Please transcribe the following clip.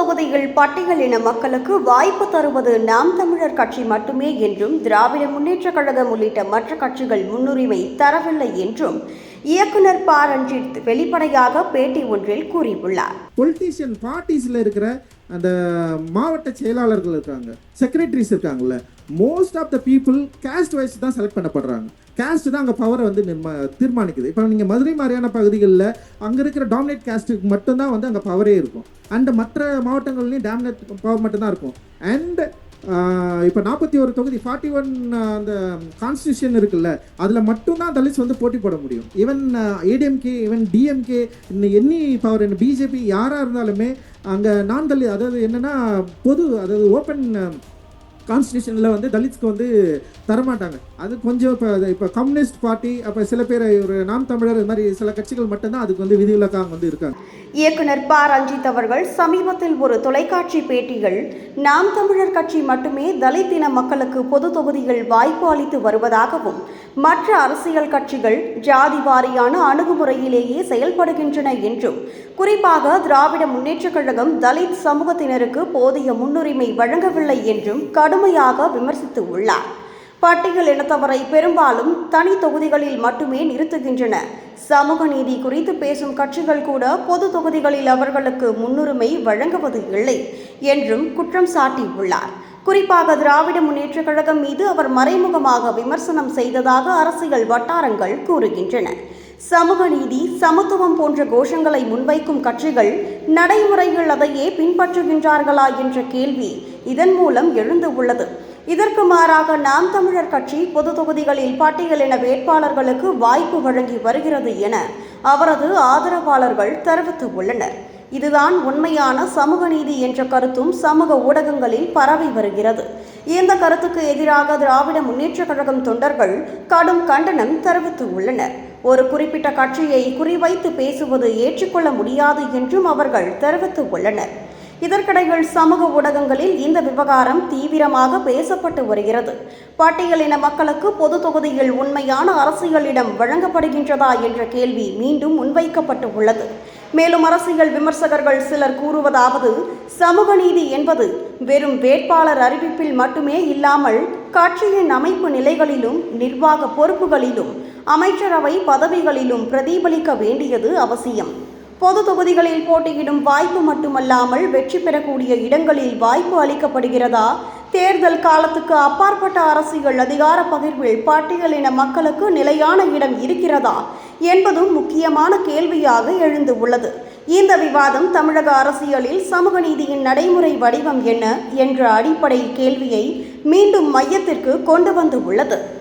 தொகுதியில் பட்டியலின மக்களுக்கு வாய்ப்பு தருவது நாம் தமிழர் கட்சி மட்டுமே என்றும் திராவிட முன்னேற்றக் கழகம் உள்ளிட்ட மற்ற கட்சிகள் முன்னுரிமை தரவில்லை என்றும் இயக்குனர் ப. ரஞ்சித் வெளிப்படையாக பேட்டி ஒன்றில் கூறியுள்ளார். பொலிட்டீஷியன் பார்ட்டிஸில் இருக்கிற அந்த மாவட்ட செயலாளர்கள் இருக்காங்க, செக்ரட்டரிஸ் இருக்காங்கல்ல, most of the people caste wise தான் செலக்ட் பண்ணப்படுறாங்க. கேஸ்ட் தான் அங்கே பவரை வந்து தீர்மானிக்குது. இப்போ நீங்கள் மதுரை மாதிரியான பகுதிகளில் அங்கே இருக்கிற டாமினேட் கேஸ்ட்டுக்கு மட்டும்தான் வந்து அங்கே பவரே இருக்கும். அண்ட் மற்ற மாவட்டங்கள்லையும் டாமினேட் பவர் மட்டும்தான் இருக்கும். அண்ட் இப்போ 41 தொகுதி 41 அந்த கான்ஸ்டியூஷன் இருக்குல்ல, அதில் மட்டும்தான் தலித்ஸ் வந்து போட்டி போட முடியும். ஈவன் ஏடிஎம்கே, ஈவன் டிஎம்கே, இன்னி பவர், பிஜேபி யாராக இருந்தாலுமே அங்கே நான் தலித், அதாவது என்னென்னா அதாவது ஓப்பன் கான்ஸ்டியூஷனில் வந்து தலித்ஸ்க்கு வந்து தரமாட்டாங்க. அது கொஞ்சம் இப்போ கம்யூனிஸ்ட் பார்ட்டி, அப்போ சில பேர் ஒரு நாம் தமிழர், இது மாதிரி சில கட்சிகள் மட்டும்தான் அதுக்கு வந்து விதிவிலக்காக வந்து இருக்காங்க. இயக்குனர் ப. ரஞ்சித் அவர்கள் சமீபத்தில் ஒரு தொலைக்காட்சி பேட்டியில் நாம் தமிழர் கட்சி மட்டுமே தலித் இன மக்களுக்கு பொது தொகுதிகள் வாய்ப்பு அளித்து வருவதாகவும் மற்ற அரசியல் கட்சிகள் ஜாதி வாரியான அணுகுமுறையிலேயே செயல்படுகின்றன என்றும், குறிப்பாக திராவிட முன்னேற்றக் கழகம் தலித் சமூகத்தினருக்கு போதிய முன்னுரிமை வழங்கவில்லை என்றும் கடுமையாக விமர்சித்து உள்ளார். பட்டியல் இனத்தவரை பெரும்பாலும் தனி தொகுதிகளில் மட்டுமே நிறுத்துகின்றன. சமூக நீதி குறித்து பேசும் கட்சிகள் கூட பொது தொகுதிகளில் அவர்களுக்கு முன்னுரிமை வழங்குவது இல்லை என்றும் குற்றம் சாட்டியுள்ளார். குறிப்பாக திராவிட முன்னேற்றக் கழகம் மீது அவர் மறைமுகமாக விமர்சனம் செய்ததாக அரசியல் வட்டாரங்கள் கூறுகின்றன. சமூக நீதி, சமத்துவம் போன்ற கோஷங்களை முன்வைக்கும் கட்சிகள் நடைமுறைகள் அதையே பின்பற்றுகின்றார்களா என்ற கேள்வி இதன் மூலம் எழுந்து உள்ளது. இதற்கு மாறாக நாம் தமிழர் கட்சி பொது தொகுதிகளில் பட்டியலின வேட்பாளர்களுக்கு வாய்ப்பு வழங்கி வருகிறது என அவரது ஆதரவாளர்கள் தெரிவித்து உள்ளனர். இதுதான் உண்மையான சமூக நீதி என்ற கருத்தும் சமூக ஊடகங்களில் பரவி வருகிறது. இந்த கருத்துக்கு எதிராக திராவிட முன்னேற்றக் கழகம் தொண்டர்கள் கடும் கண்டனம் தெரிவித்து உள்ளனர். ஒரு குறிப்பிட்ட கட்சியை குறிவைத்து பேசுவது ஏற்றுக்கொள்ள முடியாது என்றும் அவர்கள் தெரிவித்து உள்ளனர். இதற்கிடையில் சமூக ஊடகங்களில் இந்த விவகாரம் தீவிரமாக பேசப்பட்டு வருகிறது. பட்டியலின மக்களுக்கு பொது தொகுதியில் உண்மையான அரசியலிடம் வழங்கப்படுகின்றதா என்ற கேள்வி மீண்டும் முன்வைக்கப்பட்டு உள்ளது. மேலும் அரசியல் விமர்சகர்கள் சிலர் கூறுவதாவது, சமூக நீதி என்பது வெறும் வேட்பாளர் அறிவிப்பில் மட்டுமே இல்லாமல் கட்சியின் அமைப்பு நிலைகளிலும் நிர்வாக பொறுப்புகளிலும் அமைச்சரவை பதவிகளிலும் பிரதிபலிக்க வேண்டியது அவசியம். பொது தொகுதிகளில் போட்டியிடும் வாய்ப்பு மட்டுமல்லாமல் வெற்றி பெறக்கூடிய இடங்களில் வாய்ப்பு அளிக்கப்படுகிறதா? தேர்தல் காலத்துக்கு அப்பாற்பட்ட அரசியல் அதிகார பகிர்வில் பட்டியலின மக்களுக்கு நிலையான இடம் இருக்கிறதா என்பதும் முக்கியமான கேள்வியாக எழுந்து உள்ளது. இந்த விவாதம் தமிழக அரசியலில் சமூக நீதியின் நடைமுறை வடிவம் என்ன என்ற அடிப்படை கேள்வியை மீண்டும் மையத்திற்கு கொண்டு வந்து உள்ளது.